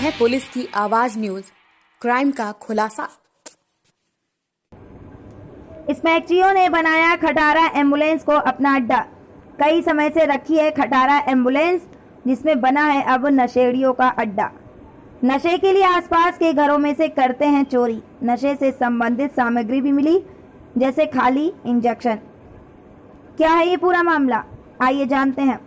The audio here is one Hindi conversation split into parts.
है पुलिस की आवाज न्यूज, क्राइम का खुलासा। स्मैकचियों ने बनाया खटारा एम्बुलेंस को अपना अड्डा। कई समय से रखी है खटारा एम्बुलेंस, जिसमें बना है अब नशेड़ियों का अड्डा। नशे के लिए आसपास के घरों में से करते हैं चोरी। नशे से संबंधित सामग्री भी मिली, जैसे खाली इंजेक्शन। क्या है ये पूरा मामला, आइए जानते हैं।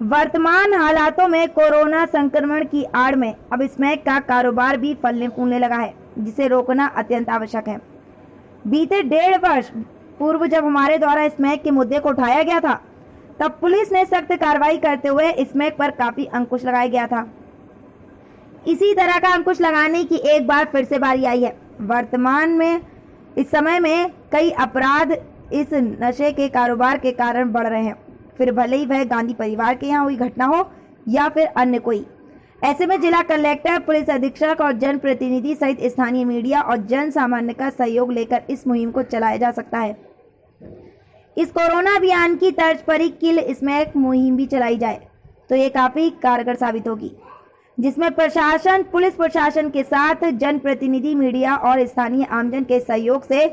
वर्तमान हालातों में कोरोना संक्रमण की आड़ में अब स्मैक का कारोबार भी फलने फूलने लगा है, जिसे रोकना अत्यंत आवश्यक है। बीते 1.5 वर्ष पूर्व जब हमारे द्वारा स्मैक के मुद्दे को उठाया गया था, तब पुलिस ने सख्त कार्रवाई करते हुए स्मैक पर काफी अंकुश लगाया गया था। इसी तरह का अंकुश लगाने की एक बार फिर से बारी आई है। वर्तमान में इस समय में कई अपराध इस नशे के कारोबार के कारण बढ़ रहे हैं, फिर भले ही वह गांधी परिवार के यहाँ हुई घटना हो या फिर अन्य कोई। ऐसे में जिला कलेक्टर, पुलिस अधीक्षक और जनप्रतिनिधि सहित स्थानीय मीडिया और जन सामान्य का सहयोग लेकर इस मुहिम को चलाया जा सकता है। इस कोरोना अभियान की तर्ज पर ही किल स्मैक मुहिम भी चलाई जाए तो ये काफी कारगर साबित होगी, जिसमें प्रशासन, पुलिस प्रशासन के साथ जनप्रतिनिधि, मीडिया और स्थानीय आमजन के सहयोग से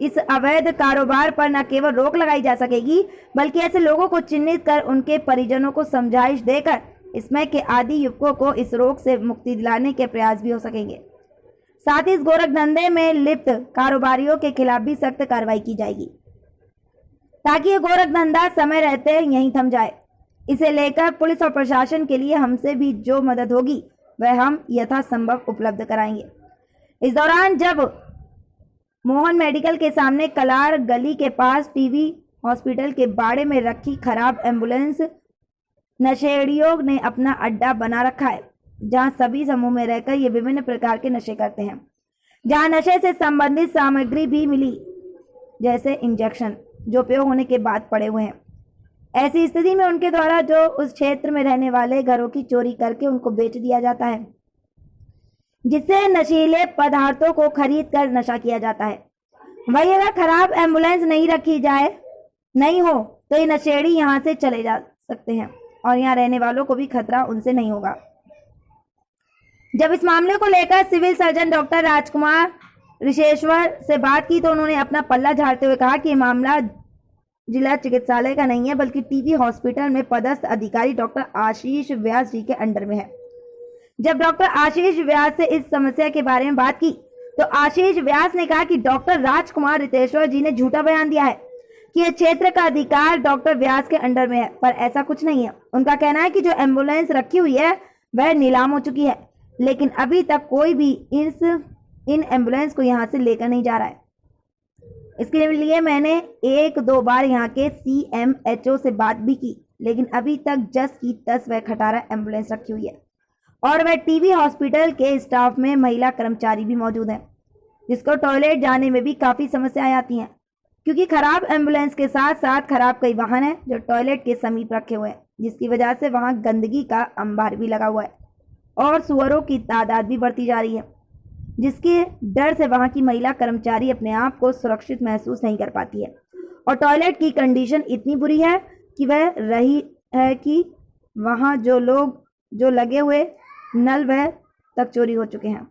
इस अवैध कारोबार पर न केवल रोक लगाई जा सकेगी, बल्कि ऐसे लोगों को चिन्हित कर उनके परिजनों को समझाइश देकर स्मैक के आदि युवकों को इस रोग से मुक्ति दिलाने के प्रयास भी हो सकेंगे। साथ ही इस गोरख धंधे में लिप्त कारोबारियों के खिलाफ भी सख्त कार्रवाई की जाएगी, ताकि ये गोरख धंधा समय रहते यहीं थम जाए। इसे लेकर पुलिस और प्रशासन के लिए हमसे भी जो मदद होगी वह हम यथासंभव उपलब्ध कराएंगे। इस दौरान जब मोहन मेडिकल के सामने कलार गली के पास टीवी हॉस्पिटल के बाड़े में रखी खराब एम्बुलेंस नशेड़ियों ने अपना अड्डा बना रखा है, जहां सभी समूह में रहकर ये विभिन्न प्रकार के नशे करते हैं, जहां नशे से संबंधित सामग्री भी मिली, जैसे इंजेक्शन जो उपयोग होने के बाद पड़े हुए हैं। ऐसी स्थिति में उनके द्वारा जो उस क्षेत्र में रहने वाले घरों की चोरी करके उनको बेच दिया जाता है, जिससे नशीले पदार्थों को खरीद कर नशा किया जाता है। वही अगर खराब एम्बुलेंस नहीं रखी जाए, नहीं हो, तो ये नशेड़ी यहाँ से चले जा सकते हैं और यहाँ रहने वालों को भी खतरा उनसे नहीं होगा। जब इस मामले को लेकर सिविल सर्जन डॉक्टर राजकुमार ऋषेश्वर से बात की तो उन्होंने अपना पल्ला झाड़ते हुए कहा कि ये मामला जिला चिकित्सालय का नहीं है, बल्कि टीबी हॉस्पिटल में पदस्थ अधिकारी डॉक्टर आशीष व्यास जी के अंडर में है। जब डॉक्टर आशीष व्यास से इस समस्या के बारे में बात की तो आशीष व्यास ने कहा कि डॉक्टर राजकुमार ऋषेश्वर जी ने झूठा बयान दिया है कि यह क्षेत्र का अधिकार डॉक्टर व्यास के अंडर में है, पर ऐसा कुछ नहीं है। उनका कहना है कि जो एम्बुलेंस रखी हुई है वह नीलाम हो चुकी है, लेकिन अभी तक कोई भी इन एम्बुलेंस को यहाँ से लेकर नहीं जा रहा है। इसके लिए मैंने 1-2 बार यहाँ के CMHO से बात भी की, लेकिन अभी तक जस की तस वह खटारा एम्बुलेंस रखी हुई है और वह टीबी हॉस्पिटल के स्टाफ में महिला कर्मचारी भी मौजूद हैं, जिसको टॉयलेट जाने में भी काफ़ी समस्याएं आती हैं, क्योंकि खराब एम्बुलेंस के साथ साथ खराब कई वाहन हैं जो टॉयलेट के समीप रखे हुए हैं, जिसकी वजह से वहां गंदगी का अंबार भी लगा हुआ है और सुअरों की तादाद भी बढ़ती जा रही है, जिसके डर से वहां की महिला कर्मचारी अपने आप को सुरक्षित महसूस नहीं कर पाती है। और टॉयलेट की कंडीशन इतनी बुरी है कि वह रही है कि वहां जो लगे हुए नल वह तक चोरी हो चुके हैं।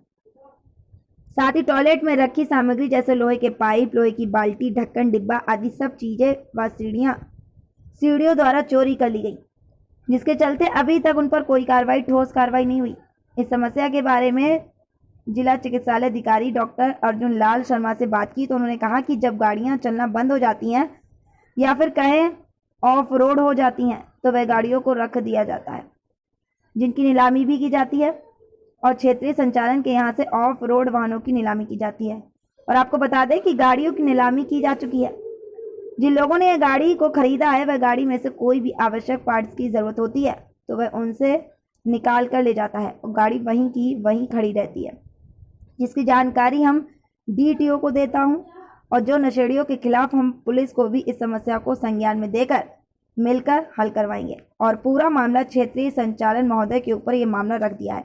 साथ ही टॉयलेट में रखी सामग्री जैसे लोहे के पाइप, लोहे की बाल्टी, ढक्कन, डिब्बा आदि सब चीजें व सीढ़ियों द्वारा चोरी कर ली गई, जिसके चलते अभी तक उन पर कोई ठोस कार्रवाई नहीं हुई। इस समस्या के बारे में जिला चिकित्सालय अधिकारी डॉक्टर अर्जुन लाल शर्मा से बात की तो उन्होंने कहा कि जब गाड़ियां चलना बंद हो जाती हैं या फिर कहें ऑफ रोड हो जाती हैं तो वह गाड़ियों को रख दिया जाता है, जिनकी नीलामी भी की जाती है और क्षेत्रीय संचालन के यहाँ से ऑफ रोड वाहनों की नीलामी की जाती है। और आपको बता दें कि गाड़ियों की नीलामी की जा चुकी है। जिन लोगों ने यह गाड़ी को खरीदा है वह गाड़ी में से कोई भी आवश्यक पार्ट्स की ज़रूरत होती है तो वह उनसे निकाल कर ले जाता है और गाड़ी वहीं की वहीं खड़ी रहती है, जिसकी जानकारी हम DTO को देता हूँ और जो नशेड़ियों के खिलाफ हम पुलिस को भी इस समस्या को संज्ञान में देकर मिलकर हल करवाएंगे और पूरा मामला क्षेत्रीय संचालन महोदय के ऊपर ये मामला रख दिया है।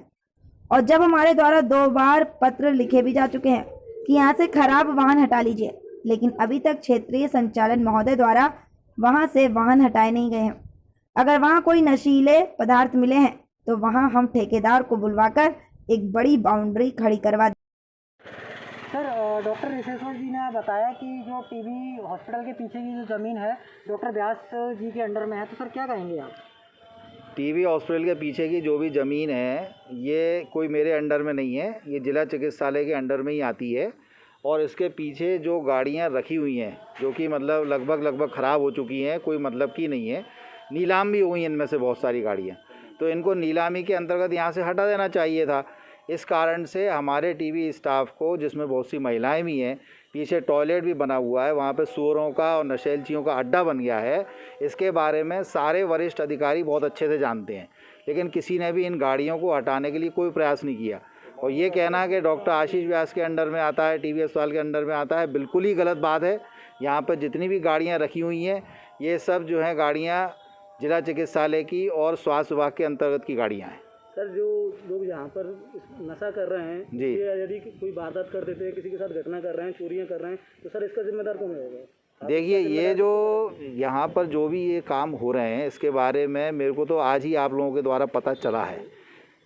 और जब हमारे द्वारा 2 बार पत्र लिखे भी जा चुके हैं कि यहाँ से खराब वाहन हटा लीजिए, लेकिन अभी तक क्षेत्रीय संचालन महोदय द्वारा वहाँ से वाहन हटाए नहीं गए हैं। अगर वहाँ कोई नशीले पदार्थ मिले हैं तो वहाँ हम ठेकेदार को बुलवाकर एक बड़ी बाउंड्री खड़ी करवा दी। सर डॉक्टर रिशेश्वर जी ने बताया कि जो टीबी हॉस्पिटल के पीछे की जो ज़मीन है डॉक्टर व्यास जी के अंडर में है, तो सर क्या कहेंगे आप? टीबी हॉस्पिटल के पीछे की जो भी ज़मीन है ये कोई मेरे अंडर में नहीं है, ये जिला चिकित्सालय के अंडर में ही आती है। और इसके पीछे जो गाड़ियां रखी हुई हैं जो कि मतलब लगभग ख़राब हो चुकी हैं, कोई मतलब की नहीं है, नीलाम भी हुई हैं इनमें से बहुत सारी गाड़ियां, तो इनको नीलामी के अंतर्गत यहाँ से हटा देना चाहिए था। इस कारण से हमारे टीबी स्टाफ को, जिसमें बहुत सी महिलाएं भी हैं, पीछे टॉयलेट भी बना हुआ है, वहाँ पे सूअरों का और नशेलचियों का अड्डा बन गया है। इसके बारे में सारे वरिष्ठ अधिकारी बहुत अच्छे से जानते हैं, लेकिन किसी ने भी इन गाड़ियों को हटाने के लिए कोई प्रयास नहीं किया। और ये कहना कि डॉक्टर आशीष व्यास के अंडर में आता है, टीबी अस्पताल के अंडर में आता है, बिल्कुल ही गलत बात है। यहाँ पर जितनी भी गाड़ियाँ रखी हुई हैं ये सब जो हैं गाड़ियाँ जिला चिकित्सालय की और स्वास्थ्य विभाग के अंतर्गत की गाड़ियाँ हैं। सर जो लोग यहाँ पर नशा कर रहे हैं जी, यदि कोई वारदात कर देते हैं, किसी के साथ घटना कर रहे हैं, चोरियाँ कर रहे हैं, तो सर इसका जिम्मेदार कौन होगा? देखिए ये जो यहाँ पर जो भी ये काम हो रहे हैं इसके बारे में मेरे को तो आज ही आप लोगों के द्वारा पता चला है।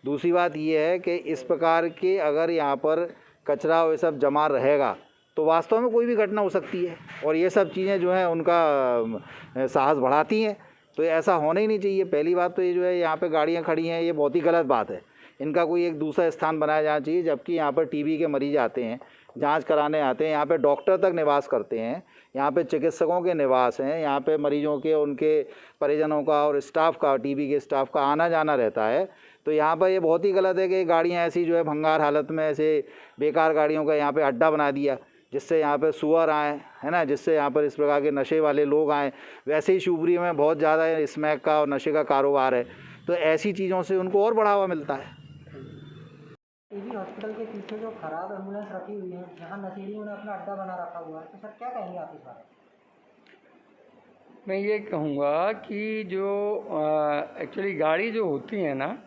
दूसरी बात ये है कि इस प्रकार के अगर यहाँ पर कचरा और ये सब जमा रहेगा तो वास्तव में कोई भी घटना हो सकती है, और ये सब चीज़ें जो हैं उनका साहस बढ़ाती हैं, तो ऐसा होना ही नहीं चाहिए। पहली बात तो ये जो है यहाँ पे गाड़ियाँ खड़ी हैं ये बहुत ही गलत बात है, इनका कोई एक दूसरा स्थान बनाया जाना चाहिए। जबकि यहाँ पर टीबी के मरीज आते हैं, जांच कराने आते हैं, यहाँ पे डॉक्टर तक निवास करते हैं, यहाँ पे चिकित्सकों के निवास हैं, यहाँ पे मरीजों के, उनके परिजनों का और स्टाफ का, टीबी के स्टाफ का आना जाना रहता है। तो यहाँ पर ये बहुत ही गलत है कि गाड़ियाँ ऐसी जो है भंगार हालत में ऐसे बेकार गाड़ियों का यहाँ पर अड्डा बना दिया, जिससे यहाँ पे सुअर आए, है ना, जिससे यहाँ पर इस प्रकार के नशे वाले लोग आए। वैसे ही शिवपुरी में बहुत ज़्यादा स्मैक का और नशे का कारोबार है, तो ऐसी चीज़ों से उनको और बढ़ावा मिलता है। टीबी हॉस्पिटल के पीछे जो खराब एम्बुलेंस रखी हुई है, जहाँ नशेड़ियों ने अपना अड्डा बना रखा हुआ है, तो सर क्या कहेंगे आप इस बारे में? मैं ये कहूँगा कि जो एक्चुअली गाड़ी जो होती है ना,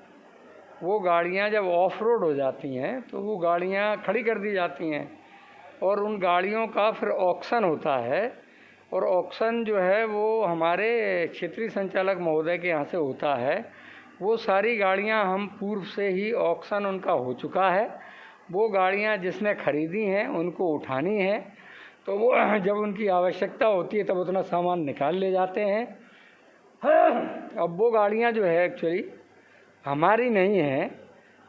वो गाड़ियाँ जब ऑफ रोड हो जाती हैं तो वो गाड़ियाँ खड़ी कर दी जाती हैं और उन गाड़ियों का फिर ऑक्शन होता है। और ऑक्शन जो है वो हमारे क्षेत्रीय संचालक महोदय के यहाँ से होता है। वो सारी गाड़ियाँ हम पूर्व से ही ऑक्शन उनका हो चुका है। वो गाड़ियाँ जिसने ख़रीदी हैं उनको उठानी है, तो वो जब उनकी आवश्यकता होती है तब उतना सामान निकाल ले जाते हैं। अब वो गाड़ियाँ जो है एक्चुअली हमारी नहीं हैं,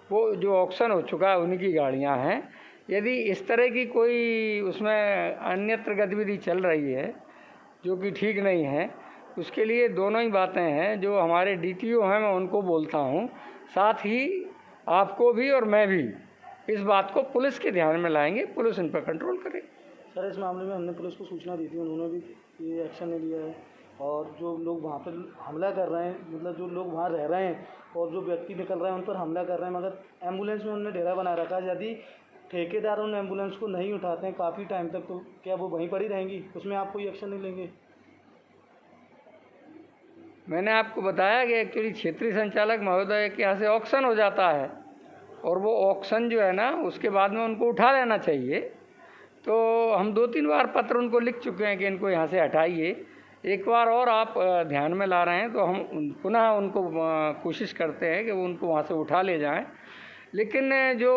वो जो ऑक्शन हो चुका है उन्हीं की गाड़ियाँ हैं। यदि इस तरह की कोई उसमें अन्यत्र गतिविधि चल रही है जो कि ठीक नहीं है, उसके लिए दोनों ही बातें हैं। जो हमारे डीटीओ हैं मैं उनको बोलता हूँ, साथ ही आपको भी और मैं भी इस बात को पुलिस के ध्यान में लाएंगे, पुलिस इन पर कंट्रोल करे। सर इस मामले में हमने पुलिस को सूचना दी थी, उन्होंने भी ये एक्शन नहीं लिया है। और जो लोग वहाँ पर हमला कर रहे हैं, मतलब जो लोग वहाँ रह रहे हैं और जो व्यक्ति निकल रहे हैं उन पर हमला कर रहे हैं, मगर एम्बुलेंस में उन्होंने डेरा बना रखा है। यदि ठेकेदार उन एम्बुलेंस को नहीं उठाते हैं काफ़ी टाइम तक, तो क्या वो वहीं पर ही रहेंगी? उसमें आप कोई एक्शन नहीं लेंगे? मैंने आपको बताया कि एक्चुअली क्षेत्रीय संचालक महोदय के यहाँ से ऑक्शन हो जाता है और वो ऑक्शन जो है ना उसके बाद में उनको उठा लेना चाहिए। तो हम 2-3 बार पत्र उनको लिख चुके हैं कि इनको यहाँ से हटाइए। एक बार और आप ध्यान में ला रहे हैं तो हम पुनः उनको कोशिश करते हैं कि वो उनको वहाँ से उठा ले जाएं। लेकिन जो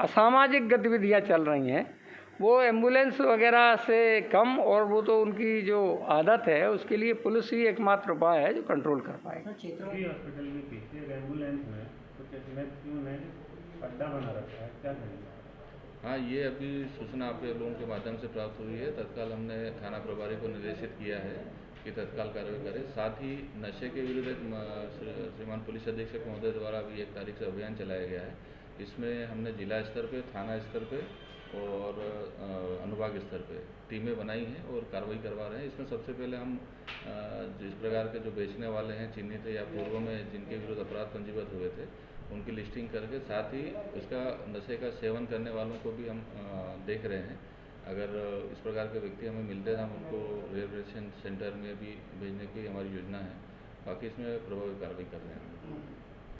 असामाजिक गतिविधियाँ चल रही हैं वो एम्बुलेंस वगैरह से कम, और वो तो उनकी जो आदत है उसके लिए पुलिस ही एकमात्र उपाय है जो कंट्रोल कर पाए। हॉस्पिटल के पीछे एम्बुलेंस में कुछ व्यक्तियों ने अड्डा बना रखा है, क्या करेंगे? हाँ, ये अभी सूचना आप लोगों के माध्यम से प्राप्त हुई है। तत्काल हमने थाना प्रभारी को निर्देशित किया है कि तत्काल कार्रवाई करें। साथ ही नशे के विरुद्ध श्रीमान पुलिस अधीक्षक महोदय द्वारा अभी 1 तारीख से अभियान चलाया गया है। इसमें हमने जिला स्तर पे, थाना स्तर पे और अनुभाग स्तर पे टीमें बनाई हैं और कार्रवाई करवा रहे हैं। इसमें सबसे पहले हम जिस प्रकार के जो बेचने वाले हैं चिन्हित या पूर्व में जिनके विरुद्ध अपराध पंजीबद्ध हुए थे उनकी लिस्टिंग करके, साथ ही इसका नशे का सेवन करने वालों को भी हम देख रहे हैं। अगर इस प्रकार के व्यक्ति हमें मिलते हैं हम उनको रिहेबिलिटेशन सेंटर में भी भेजने की हमारी योजना है। बाकी इसमें प्रभावी कार्रवाई कर रहे हैं।